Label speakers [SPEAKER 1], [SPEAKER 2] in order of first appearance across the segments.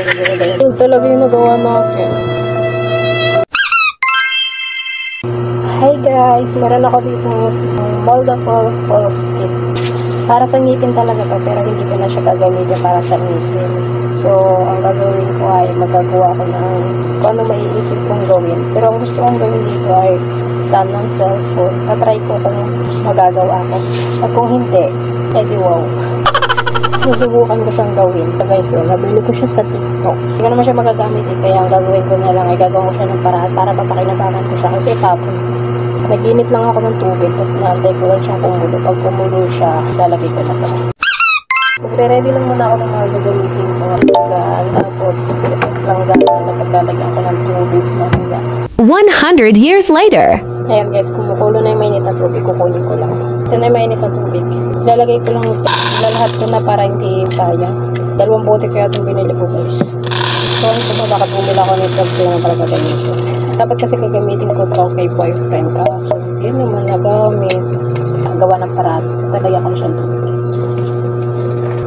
[SPEAKER 1] Ito talaga yung nagawa natin. Hi guys, meron ako dito moldable false tip. Para sa ngipin talaga to, pero hindi ko na siya gagamitin para sa ngipin. So, ang gagawin ko ay magagawa ko ng kung ano maiisip kong gawin. Pero ang gusto kong gawin dito ay stand ng cellphone. Tatry ko kung magagawa ko. At kung hindi, edi wow. Susubukan ko siyang gawin. So guys, so, nabili ko siya sa TikTok. Hindi ko naman siya magagamit eh, kaya ang gagawin ko na lang ay gagawin ko siya ng paraan para papakinabangan ko siya kasi tapon. Nag-init lang ako ng tubig, tapos naantay ko lang siyang kumulo. Pag kumulo siya, lalagay ko na ito. Magre-ready lang muna ako ng mga gagamitin ko. Tapos, ito lang gano'n na paglalagyan ko ng tubig na hangga.
[SPEAKER 2] 100 years later.
[SPEAKER 1] Ayan guys, kumukulo na yung mainit na tubig, kukunin ko lang. Ito na yung mainit na tubig. Ilalagay ko lang ito. Lalahat ko na para hindi sayang. 2 bote kaya itong binili ko guys. So, ito ba, baka bumili ako nito kung lang pala gagamitin. Dapat kasi gagamitin ko ito kay boyfriend ka. So, yun naman nagamit. Gawa ng paraan. Talagyan ko na siyang tubig.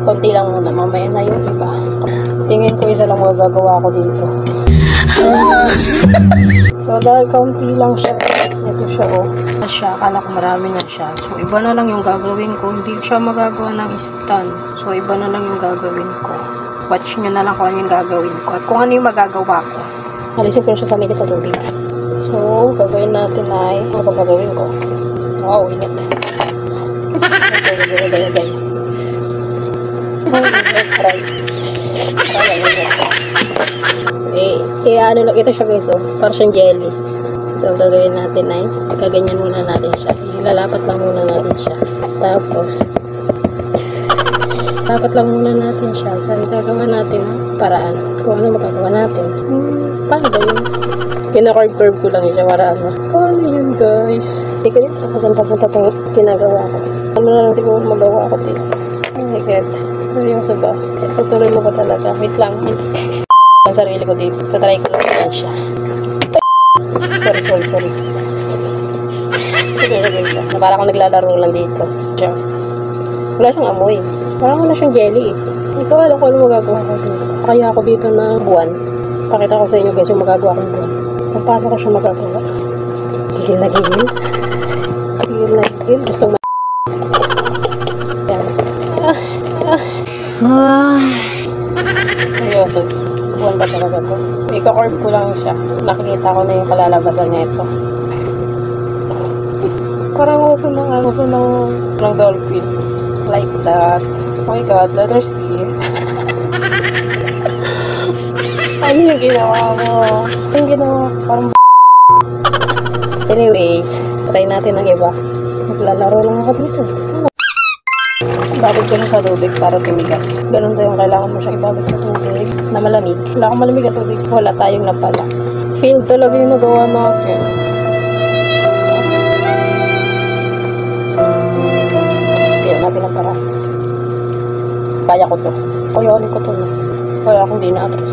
[SPEAKER 1] Konti lang muna. Mamaya na yung iba. Tingin ko isa lang magagawa ko dito. So, dahil kaunti lang siya guys. Ito siya oh. Akala ko marami na siya. So, iba na lang yung gagawin ko. Hindi siya magagawa ng stand. So, iba na lang yung gagawin ko. Watch nyo na lang kung ano yung gagawin ko. At kung ano yung magagawa ko. Alisin ko siya sa mainit na tubig. So, gagawin natin ay ano bang gagawin ko? Wow, init. Okay. Try. Ano lang ito siya guys, oh. Parang siyang jelly. So, ang gagawin natin ay kaganyan muna natin siya. Ilalapat lang muna natin siya. Tapos, dapat lang muna natin siya. So, gagawa natin ang paraan. Kung ano magagawa natin. Paano ba yun? Kina-curve ko lang siya para ano. Paano yun guys? Hindi ko dito kung saan papunta itong ginagawa ko. Ano na lang siguro magawa ko dito. Oh my god. Seryoso ba? Tutuloy mo ba talaga? Wait lang. Ang sarili ko dito. Tatry ko lang siya. Sorry. Parang ako naglalaro lang dito. Wala siyang amoy. Parang wala siyang jelly. Ikaw alam ko ano magagawa ko dito. Kaya ako dito na buwan. Pakita ko sa inyo guys yung magagawa kong buwan. Kung paano ko siya magagawa. Gigil na gigil. Gusto mo. Seryoso. Buwan ba talaga to? Ika-curve ko lang siya. Nakikita ko na yung kalalabasan niya ito. Parang uso ng dolphin. Like that. Oh my god, letter C. Ano yung ginawa mo? Yung ginawa parang anyways, try natin ang iba. Maglalaro lang ako dito. Ibabad ko na sa tubig para tumigas. Ganun daw yung kailangan mo siyang ibabad sa tubig na malamig. Wala akong malamig at tubig. Wala tayong napala. Feel talaga yung nagawa natin. Feel natin ang paraan. Kaya ko to. Kayanin ko to. Wala akong di na-atras.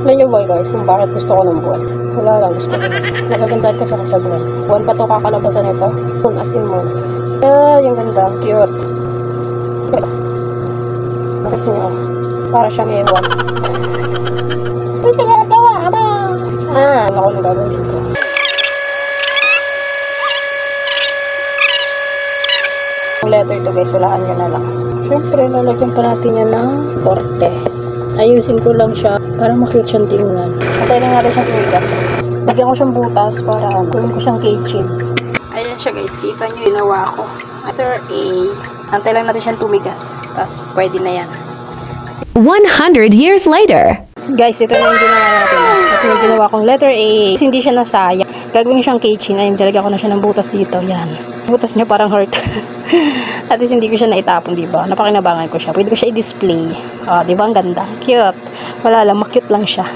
[SPEAKER 1] Alam nyo ba guys kung bakit gusto ko ng buwan? Wala lang, gusto ko na. Nagagandahan kasi ako sa buwan. Buwan pa to kakalabasan ito. As in mo. Yung ganda. Cute. Bakit nyo? Para siyang ewan. Ito ginagawa mo! Alam ko nang gagawin ko. Yung letter to guys, walaan nyo na lang. Siyempre, lalagyan pa natin yan ng korte. Ayusin ko lang siya para makute siyang tingnan. Patay lang natin siyang tumigas. Lagyan ko siyang butas para gawin ko siyang keychain. Ayan siya guys, kita nyo ginawa ko. Letter A. Antay lang natin siyang tumigas. Tapos pwede na yan.
[SPEAKER 2] 100 years later.
[SPEAKER 1] Guys, ito na yung ginawa natin. Ito yung ginawa kong letter A. Hindi siya nasayang. Gagawin siyang keychain. Ayun, talagyan ko na siya ng butas dito. Yan. Butas niya parang heart. At least hindi ko siya naitapon, diba? Napakinabangan ko siya. Pwede ko siya i-display. Diba? Ang ganda. Cute. Wala lang. Makute lang siya.